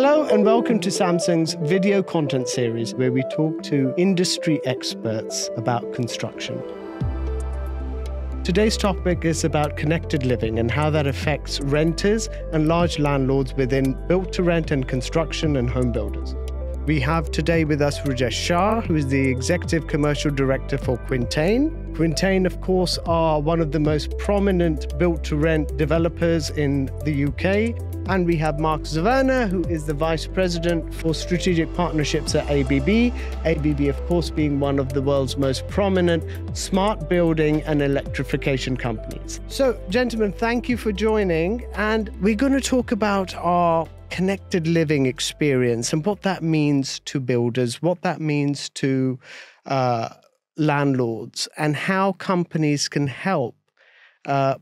Hello and welcome to Samsung's video content series where we talk to industry experts about construction. Today's topic is about connected living and how that affects renters and large landlords within built-to-rent and construction and home builders. We have today with us Rajesh Shah, who is the Executive Commercial Director for Quintain. Quintain, of course, are one of the most prominent built-to-rent developers in the UK. And we have Mark Zaverna, who is the Vice President for Strategic Partnerships at ABB. ABB, of course, being one of the world's most prominent smart building and electrification companies. So, gentlemen, thank you for joining. And we're going to talk about our connected living experience and what that means to builders, what that means to landlords, and how companies can help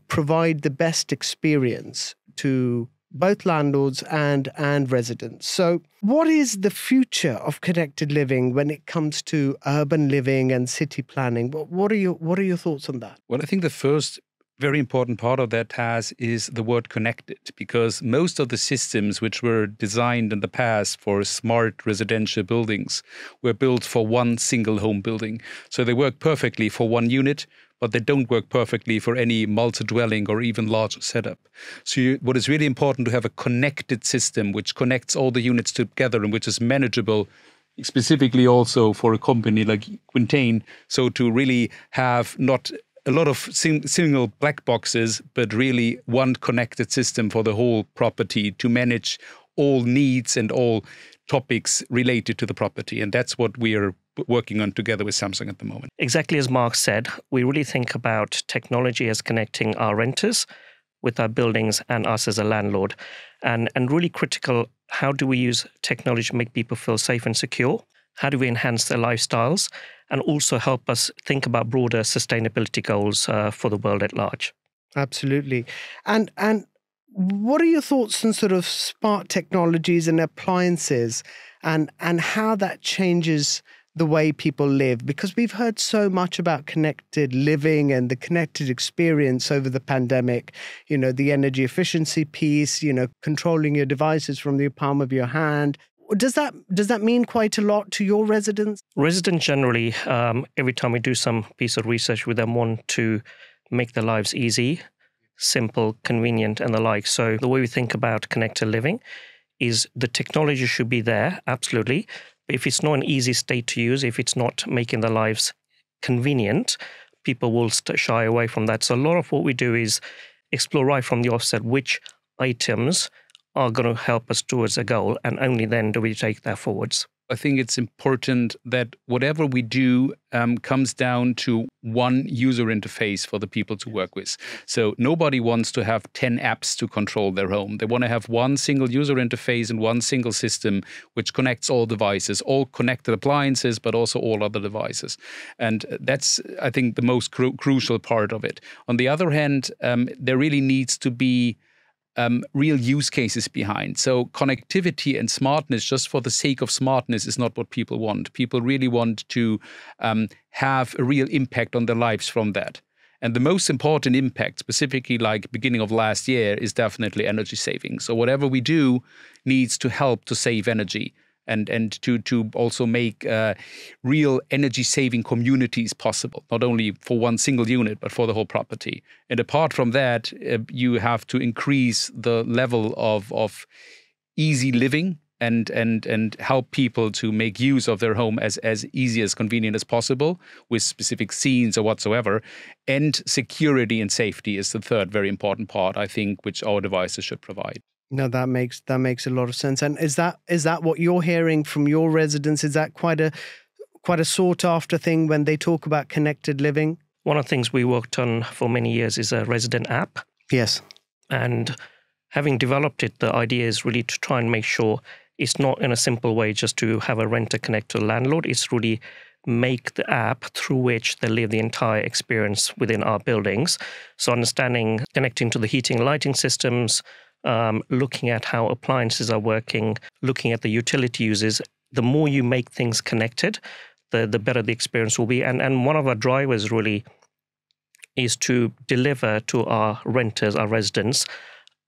provide the best experience to both landlords and residents. So what is the future of connected living when it comes to urban living and city planning? What are your thoughts on that? Well, I think the first very important part of that task is the word connected, because most of the systems which were designed in the past for smart residential buildings were built for one single home building. So they work perfectly for one unit, but they don't work perfectly for any multi-dwelling or even larger setup. So what is really important to have a connected system which connects all the units together and which is manageable, specifically also for a company like Quintain. So to really have not a lot of single black boxes, but really one connected system for the whole property to manage all needs and all topics related to the property. And that's what we are working on together with Samsung at the moment. Exactly as Mark said, we really think about technology as connecting our renters with our buildings and us as a landlord. And really critical, how do we use technology to make people feel safe and secure? How do we enhance their lifestyles? And also help us think about broader sustainability goals for the world at large. Absolutely. And what are your thoughts on sort of smart technologies and appliances and how that changes the way people live? Because we've heard so much about connected living and the connected experience over the pandemic, you know, the energy efficiency piece, you know, controlling your devices from the palm of your hand. Does that mean quite a lot to your residents? Residents generally, every time we do some piece of research with them, want to make their lives easy, simple, convenient, and the like. So the way we think about connected living is the technology should be there, absolutely. But if it's not an easy state to use, if it's not making their lives convenient, people will shy away from that. So a lot of what we do is explore right from the offset which items are going to help us towards a goal, and only then do we take that forwards. I think it's important that whatever we do comes down to one user interface for the people to work with. So nobody wants to have 10 apps to control their home. They want to have one single user interface and one single system which connects all devices, all connected appliances, but also all other devices. And that's, I think, the most crucial part of it. On the other hand, there really needs to be real use cases behind. So connectivity and smartness, just for the sake of smartness, is not what people want. People really want to have a real impact on their lives from that. And the most important impact, specifically like beginning of last year, is definitely energy saving. So whatever we do needs to help to save energy and to also make real energy-saving communities possible, not only for one single unit, but for the whole property. And apart from that, you have to increase the level of easy living and help people to make use of their home as easy, as convenient as possible, with specific scenes or whatsoever. And security and safety is the third very important part, I think, which our devices should provide. No, that makes a lot of sense. And is that what you're hearing from your residents? Is that quite a sought after thing when they talk about connected living? One of the things we worked on for many years is a resident app. Yes. And having developed it, the idea is really to try and make sure it's not in a simple way just to have a renter connect to a landlord. It's really make the app through which they live the entire experience within our buildings. So understanding, connecting to the heating and lighting systems, looking at how appliances are working, looking at the utility uses. The more you make things connected, the better the experience will be. And one of our drivers really is to deliver to our renters, our residents,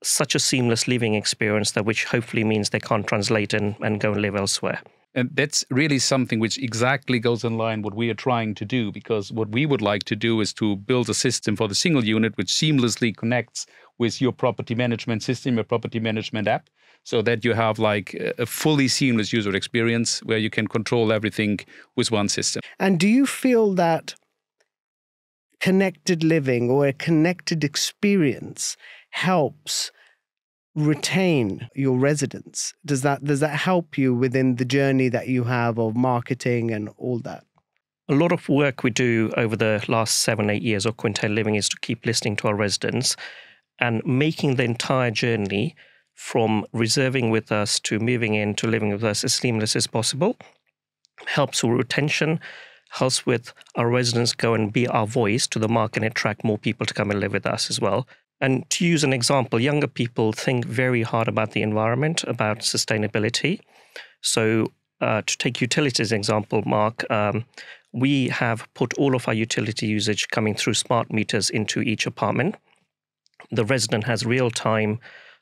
such a seamless living experience that which hopefully means they can't translate and go and live elsewhere. And that's really something which exactly goes in line what we are trying to do, because what we would like to do is to build a system for the single unit which seamlessly connects with your property management system, your property management app, so that you have like a fully seamless user experience where you can control everything with one system. And do you feel that connected living or a connected experience helps retain your residents? Does that help you within the journey that you have of marketing and all that? A lot of work we do over the last 7-8 years of Quintain Living is to keep listening to our residents and making the entire journey from reserving with us to moving in to living with us as seamless as possible. Helps with retention, helps with our residents go and be our voice to the market and attract more people to come and live with us as well. And to use an example, younger people think very hard about the environment, about sustainability. So to take utilities as an example, Mark, we have put all of our utility usage coming through smart meters into each apartment. The resident has real-time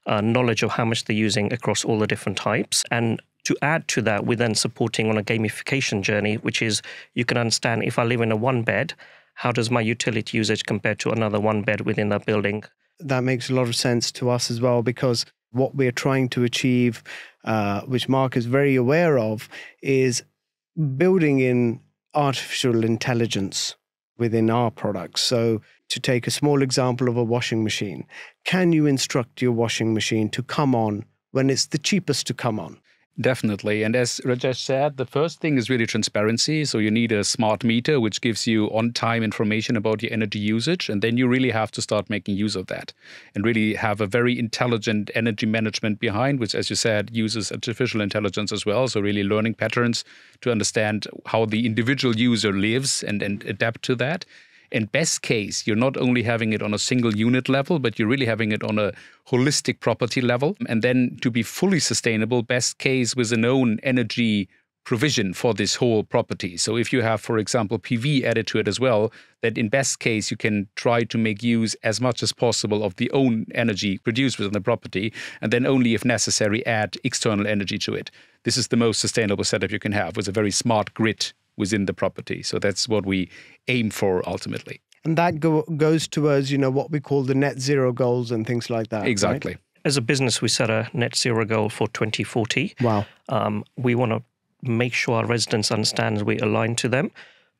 knowledge of how much they're using across all the different types. And to add to that, we're then supporting on a gamification journey, which is you can understand if I live in a one bed, how does my utility usage compare to another one bed within that building? That makes a lot of sense to us as well, because what we're trying to achieve, which Mark is very aware of, is building in artificial intelligence within our products. So to take a small example of a washing machine, can you instruct your washing machine to come on when it's the cheapest to come on? Definitely. And as Rajesh said, the first thing is really transparency. So you need a smart meter, which gives you on-time information about your energy usage. And then you really have to start making use of that and really have a very intelligent energy management behind, which, as you said, uses artificial intelligence as well. So really learning patterns to understand how the individual user lives and adapt to that. In best case, you're not only having it on a single unit level, but you're really having it on a holistic property level. And then to be fully sustainable, best case with an own energy provision for this whole property. So if you have, for example, PV added to it as well, that in best case, you can try to make use as much as possible of the own energy produced within the property, and then only if necessary, add external energy to it. This is the most sustainable setup you can have with a very smart grid within the property. So that's what we aim for ultimately. And that goes towards, what we call the net zero goals and things like that. Exactly. Right? As a business, we set a net zero goal for 2040. Wow. We want to make sure our residents understand we align to them.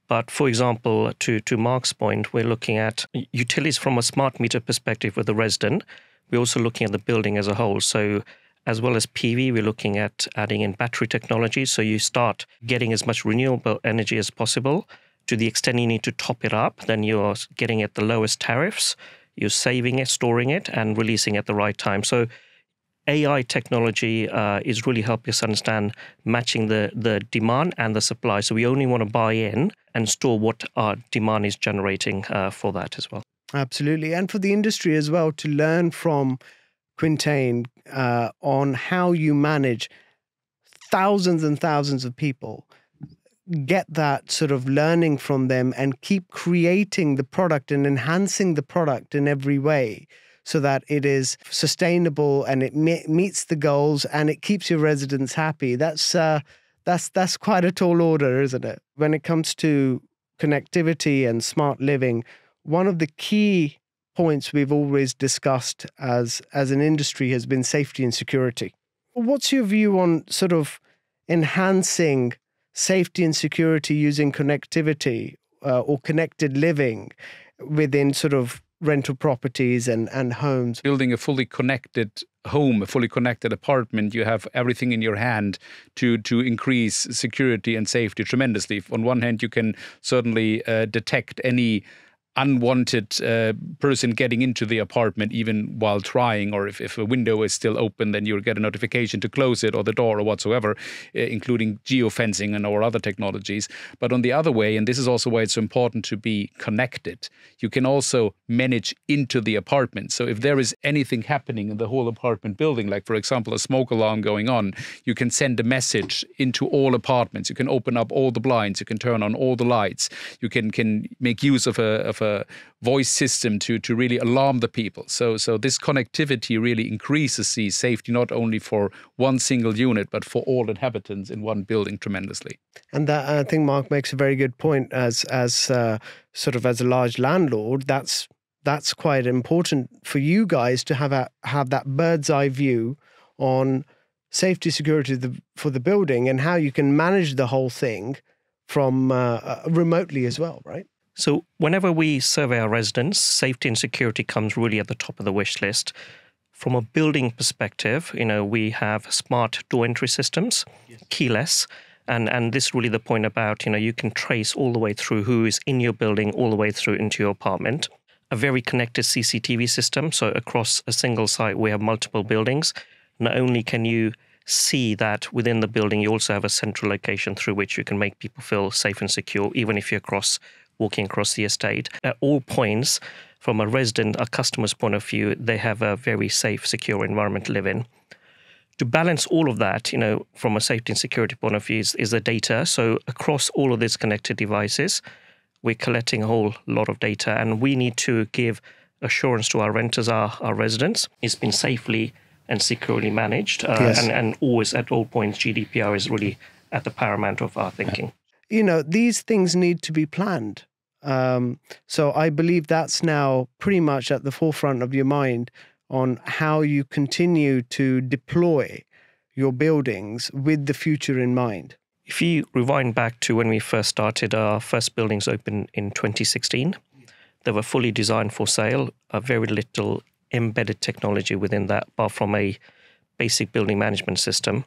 But for example, to Mark's point, we're looking at utilities from a smart meter perspective with the resident. We're also looking at the building as a whole. So as well as PV, we're looking at adding in battery technology. So you start getting as much renewable energy as possible. To the extent you need to top it up, then you're getting at the lowest tariffs. You're saving it, storing it, and releasing at the right time. So AI technology is really helping us understand matching the demand and the supply. So we only want to buy in and store what our demand is generating for that as well. Absolutely. And for the industry as well, to learn from Quintain on how you manage thousands and thousands of people, get that sort of learning from them and keep creating the product and enhancing the product in every way so that it is sustainable and it meets the goals and it keeps your residents happy. That's quite a tall order, isn't it? When it comes to connectivity and smart living, one of the key points we've always discussed as an industry has been safety and security. What's your view on sort of enhancing safety and security using connectivity or connected living within sort of rental properties and homes? Building a fully connected home, a fully connected apartment, you have everything in your hand to increase security and safety tremendously. On one hand, you can certainly detect any unwanted person getting into the apartment even while trying, or if a window is still open, then you'll get a notification to close it or the door or whatsoever, including geofencing and our other technologies. But on the other way, and this is also why it's so important to be connected, you can also manage into the apartment. So if there is anything happening in the whole apartment building, like for example a smoke alarm going on, you can send a message into all apartments. You can open up all the blinds, you can turn on all the lights, you can make use of a a voice system to really alarm the people. So this connectivity really increases the safety not only for one single unit, but for all inhabitants in one building tremendously. And that, I think Mark makes a very good point. As sort of as a large landlord, that's quite important for you guys to have that bird's eye view on safety, security for the building, and how you can manage the whole thing from remotely as well, right? So whenever we survey our residents, safety and security comes really at the top of the wish list. From a building perspective, we have smart door entry systems, keyless, and this is really the point about, you can trace all the way through who is in your building, all the way through into your apartment. A very connected CCTV system, so across a single site we have multiple buildings. Not only can you see that within the building, you also have a central location through which you can make people feel safe and secure, even if you're walking across the estate. At all points, from a resident, a customer's point of view, they have a very safe, secure environment to live in. To balance all of that, from a safety and security point of view, is the data. So across all of these connected devices, we're collecting a whole lot of data, and we need to give assurance to our renters, our residents. It's been safely and securely managed, Yes. and always at all points, GDPR is really at the paramount of our thinking. These things need to be planned. So I believe that's now pretty much at the forefront of your mind on how you continue to deploy your buildings with the future in mind. If you rewind back to when we first started, our first buildings opened in 2016. They were fully designed for sale, a very little embedded technology within that, apart from a basic building management system.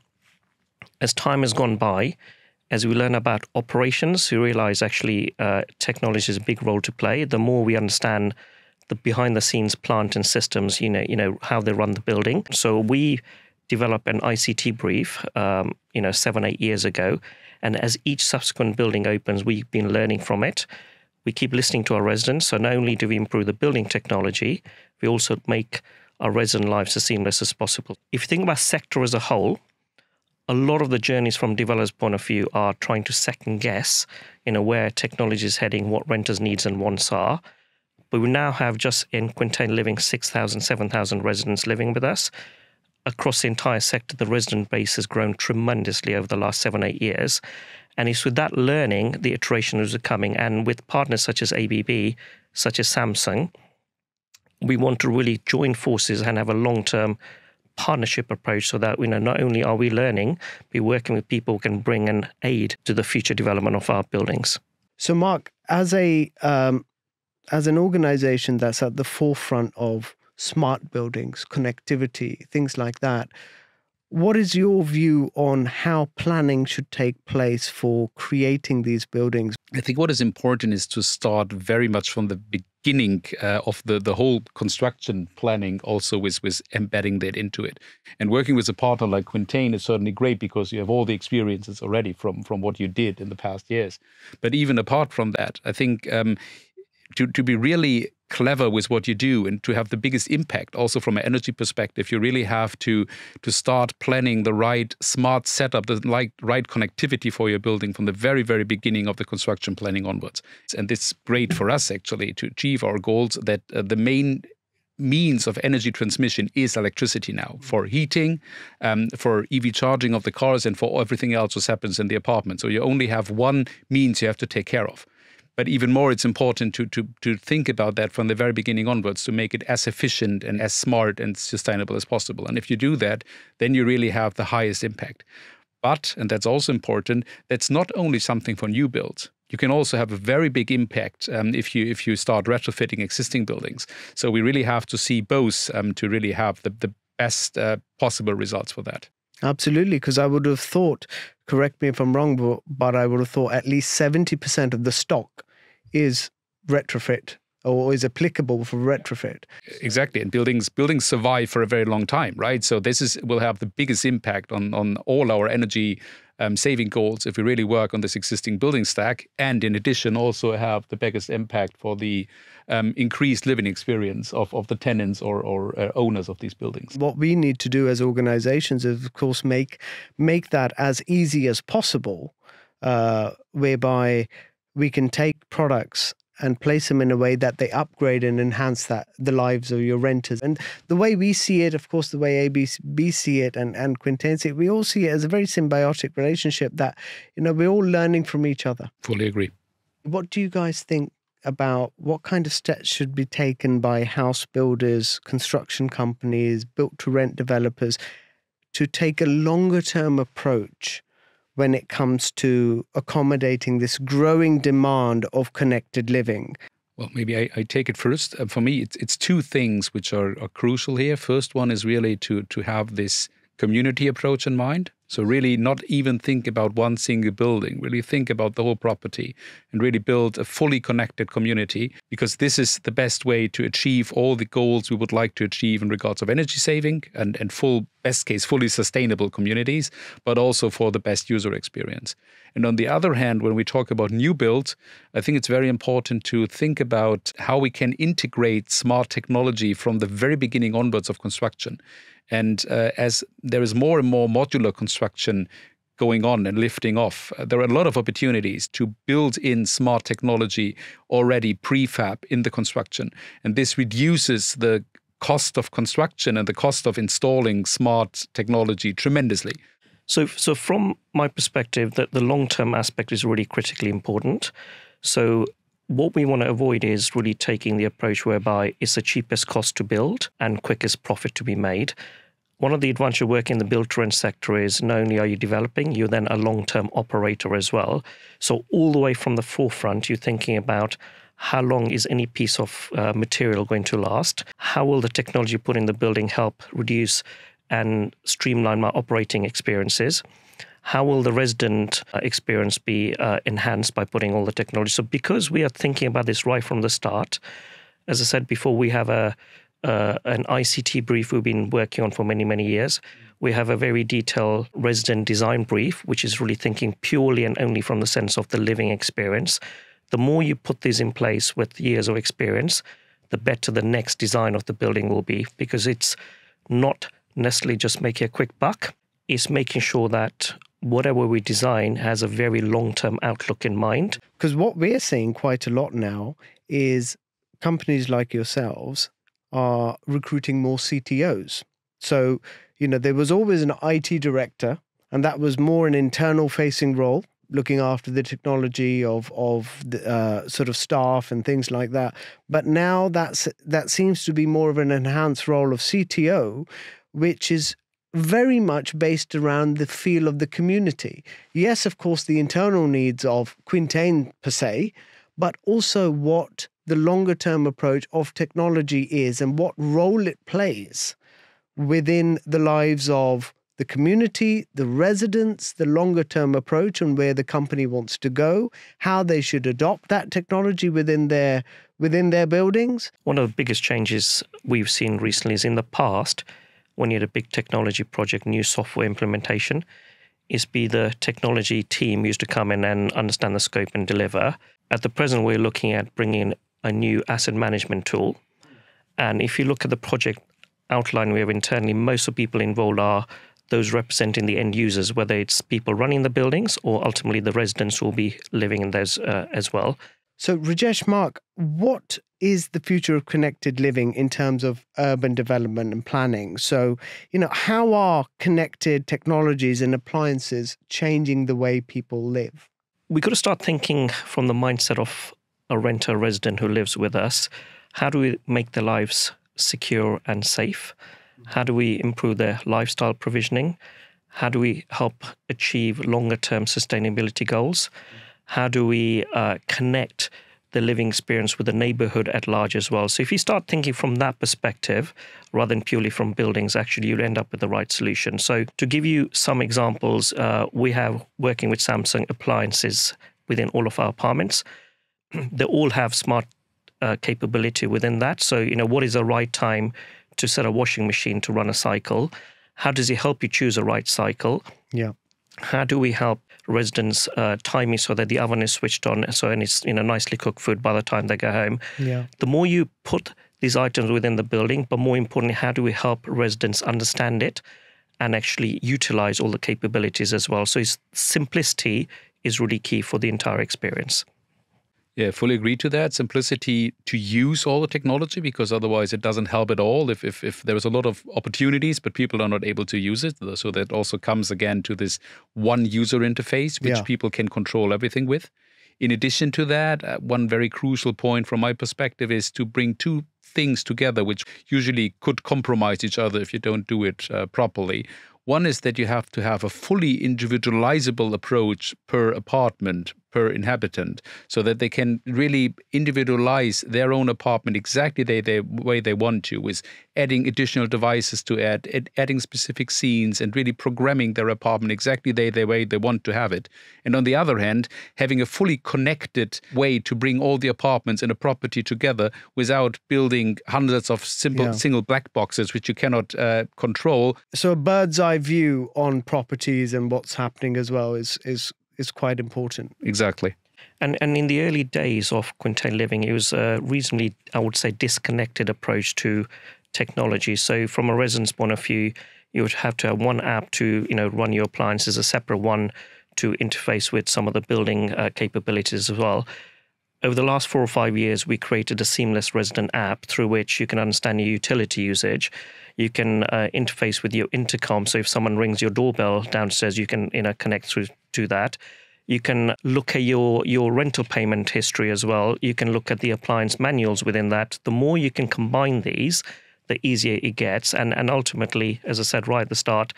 As time has gone by, as we learn about operations, we realize actually technology has a big role to play. The more we understand the behind-the-scenes plant and systems, how they run the building. So we developed an ICT brief, 7-8 years ago. And as each subsequent building opens, we've been learning from it. We keep listening to our residents. So not only do we improve the building technology, we also make our resident lives as seamless as possible. If you think about sector as a whole, a lot of the journeys from developers' point of view are trying to second guess, where technology is heading, what renters' needs and wants are. But we now have just in Quintain Living 6,000, 7,000 residents living with us. Across the entire sector, the resident base has grown tremendously over the last 7-8 years. And it's with that learning, the iteration is coming. And with partners such as ABB, such as Samsung, we want to really join forces and have a long-term partnership approach so that, not only are we learning, we're working with people who can bring an aid to the future development of our buildings. So Mark, as an organization that's at the forefront of smart buildings, connectivity, things like that, what is your view on how planning should take place for creating these buildings? I think what is important is to start very much from the beginning of the whole construction planning, also with embedding that into it. And working with a partner like Quintain is certainly great because you have all the experiences already from what you did in the past years. But even apart from that, I think to be really clever with what you do and to have the biggest impact also from an energy perspective, you really have to start planning the right smart setup, the right connectivity for your building from the very, very beginning of the construction planning onwards. And it's great for us actually to achieve our goals that the main means of energy transmission is electricity now for heating, for EV charging of the cars, and for everything else that happens in the apartment. So you only have one means you have to take care of. But even more, it's important to think about that from the very beginning onwards to make it as efficient and as smart and sustainable as possible. And if you do that, then you really have the highest impact. But, and that's also important, that's not only something for new builds. You can also have a very big impact if you start retrofitting existing buildings. So we really have to see both to really have the best possible results for that. Absolutely, because I would have thought, correct me if I'm wrong, but I would have thought at least 70% of the stock is retrofit or is applicable for retrofit. Exactly, and buildings survive for a very long time, right? So this will have the biggest impact on all our energy saving goals if we really work on this existing building stack, and in addition also have the biggest impact for the increased living experience of the tenants or owners of these buildings. What we need to do as organizations is, of course, make that as easy as possible, whereby we can take products and place them in a way that they upgrade and enhance the lives of your renters. And the way we see it, of course, the way ABB see it and Quintain see it, we all see it as a very symbiotic relationship that, we're all learning from each other. Fully agree. What do you guys think about what kind of steps should be taken by house builders, construction companies, built-to-rent developers to take a longer-term approach when it comes to accommodating this growing demand of connected living? Well, maybe I take it first. For me, it's two things which are crucial here. First one is really to have this community approach in mind. So really not even think about one single building, really think about the whole property and really build a fully connected community, because this is the best way to achieve all the goals we would like to achieve in regards of energy saving and best case, fully sustainable communities, but also for the best user experience. And on the other hand, when we talk about new build, I think it's very important to think about how we can integrate smart technology from the very beginning onwards of construction. And as there is more and more modular construction going on and lifting off, there are a lot of opportunities to build in smart technology already prefab in the construction. And this reduces the cost of construction and the cost of installing smart technology tremendously. So from my perspective, that the long-term aspect is really critically important. So what we want to avoid is really taking the approach whereby it's the cheapest cost to build and quickest profit to be made. One of the advantages of working in the build-to-rent sector is not only are you developing, you're then a long-term operator as well. So all the way from the forefront, you're thinking about how long is any piece of material going to last? How will the technology put in the building help reduce and streamline my operating experiences? How will the resident experience be enhanced by putting all the technology? So because we are thinking about this right from the start, as I said before, we have an ICT brief we've been working on for many, many years. We have a very detailed resident design brief, which is really thinking purely and only from the sense of the living experience. The more you put these in place with years of experience, the better the next design of the building will be, because it's not necessarily just making a quick buck. It's making sure that whatever we design has a very long-term outlook in mind. Because what we're seeing quite a lot now is companies like yourselves are recruiting more CTOs. So, there was always an IT director, and that was more an internal-facing role, looking after the technology of the sort of staff and things like that. But now that seems to be more of an enhanced role of CTO, which is very much based around the feel of the community. Yes, of course, the internal needs of Quintain per se, but also what the longer term approach of technology is and what role it plays within the lives of the community, the residents, the longer term approach and where the company wants to go, how they should adopt that technology within their buildings. One of the biggest changes we've seen recently is in the past, when you had a big technology project, new software implementation, the technology team used to come in and understand the scope and deliver. At the present, we're looking at bringing a new asset management tool. And if you look at the project outline we have internally, most of the people involved are those representing the end users, whether it's people running the buildings or ultimately the residents who will be living in those as well. So Rajesh, Mark, what is the future of connected living in terms of urban development and planning? So, how are connected technologies and appliances changing the way people live? We've got to start thinking from the mindset of a renter resident who lives with us. How do we make their lives secure and safe? How do we improve their lifestyle provisioning? How do we help achieve longer-term sustainability goals? How do we connect the living experience with the neighborhood at large as well? So if you start thinking from that perspective, rather than purely from buildings, actually you'll end up with the right solution. So to give you some examples, we have working with Samsung appliances within all of our apartments. They all have smart capability within that. So, what is the right time to set a washing machine to run a cycle? How does it help you choose a right cycle? Yeah. How do we help residents time it so that the oven is switched on and it's nicely cooked food by the time they go home? Yeah. The more you put these items within the building, but more importantly, how do we help residents understand it and actually utilize all the capabilities as well? So simplicity is really key for the entire experience. Yeah, fully agree to that. Simplicity to use all the technology, because otherwise it doesn't help at all if there is a lot of opportunities, but people are not able to use it. So that also comes again to this one user interface, which people can control everything with. In addition to that, one very crucial point from my perspective is to bring two things together, which usually could compromise each other if you don't do it properly. One is that you have to have a fully individualizable approach per apartment, per inhabitant, so that they can really individualize their own apartment exactly the way they want to, with adding additional devices to adding specific scenes, and really programming their apartment exactly the way they want to have it. And on the other hand, having a fully connected way to bring all the apartments in a property together without building hundreds of single black boxes, which you cannot control. So a bird's eye view on properties and what's happening as well is quite important. Exactly. And in the early days of Quintain Living, it was a reasonably, I would say, disconnected approach to technology. So from a resident's point of view, you would have to have one app to run your appliances, a separate one to interface with some of the building capabilities as well. Over the last 4 or 5 years, we created a seamless resident app through which you can understand your utility usage. You can interface with your intercom. So if someone rings your doorbell downstairs, you can connect through to that. You can look at your rental payment history as well. You can look at the appliance manuals within that. The more you can combine these, the easier it gets. And ultimately, as I said right at the start,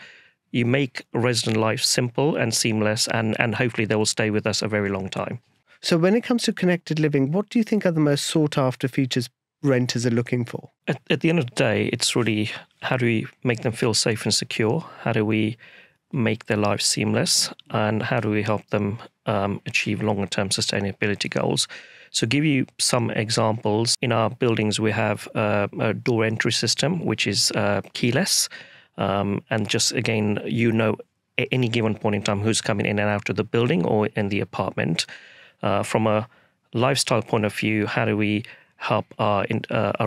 you make resident life simple and seamless, and hopefully they will stay with us a very long time. So when it comes to connected living, what do you think are the most sought after features renters are looking for? At the end of the day, it's really how do we make them feel safe and secure? How do we make their lives seamless? And how do we help them achieve longer-term sustainability goals? So give you some examples. In our buildings, we have a door entry system, which is keyless. And just, again, at any given point in time who's coming in and out of the building or in the apartment. From a lifestyle point of view, how do we help our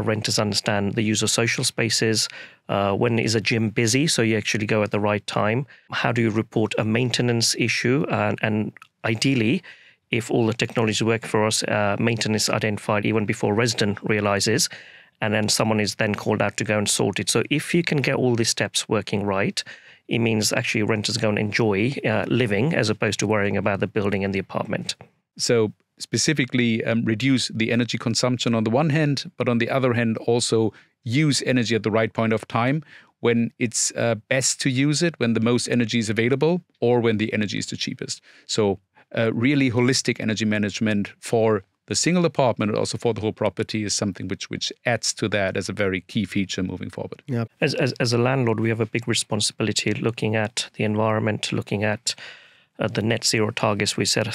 renters understand the use of social spaces? When is a gym busy, so you actually go at the right time? How do you report a maintenance issue? And ideally, if all the technology work for us, maintenance is identified even before resident realizes, and then someone is then called out to go and sort it. So if you can get all these steps working right, it means actually renters go and enjoy living as opposed to worrying about the building and the apartment. So specifically reduce the energy consumption on the one hand, but on the other hand also use energy at the right point of time, when it's best to use it, when the most energy is available, or when the energy is the cheapest. So really holistic energy management for the single apartment and also for the whole property is something which adds to that as a very key feature moving forward. Yeah. As a landlord, we have a big responsibility looking at the environment, looking at the net zero targets we set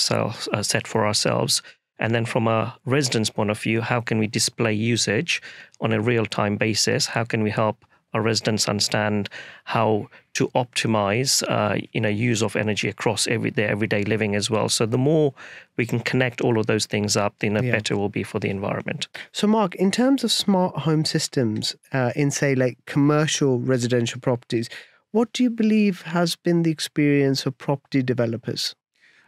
for ourselves. And then from a resident's point of view, how can we display usage on a real-time basis? How can we help our residents understand how to optimize use of energy across their everyday living as well? So the more we can connect all of those things up, the better it will be for the environment. So Mark, in terms of smart home systems in, say, like commercial residential properties, what do you believe has been the experience of property developers?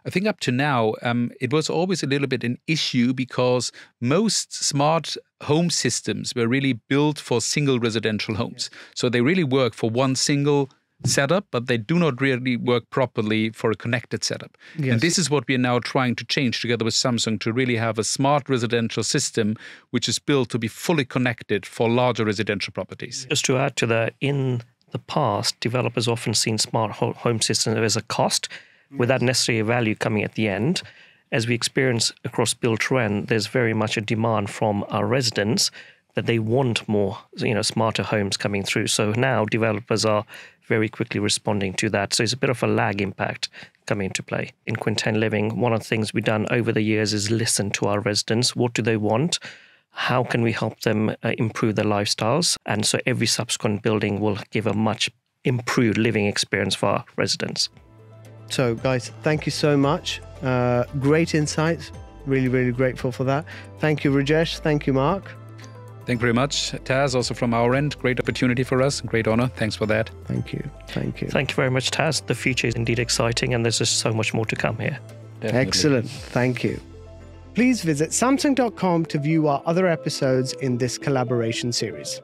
I think up to now, it was always a little bit an issue because most smart home systems were really built for single residential homes. So they really work for one single setup, but they do not really work properly for a connected setup. Yes. And this is what we are now trying to change together with Samsung, to really have a smart residential system which is built to be fully connected for larger residential properties. Just to add to that, in the past, developers often seen smart home systems as a cost without necessarily a value coming at the end. As we experience across build to rent, there's very much a demand from our residents that they want more, smarter homes coming through. So now developers are very quickly responding to that. So it's a bit of a lag impact coming into play. In Quintain Living, one of the things we've done over the years is listen to our residents. What do they want? How can we help them improve their lifestyles? And so every subsequent building will give a much improved living experience for our residents. So guys, thank you so much. Great insights. Really, really grateful for that. Thank you, Rajesh. Thank you, Mark. Thank you very much, Taz. Also from our end, great opportunity for us. Great honor. Thanks for that. Thank you. Thank you. Thank you very much, Taz. The future is indeed exciting and there's just so much more to come here. Definitely. Excellent. Thank you. Please visit Samsung.com to view our other episodes in this collaboration series.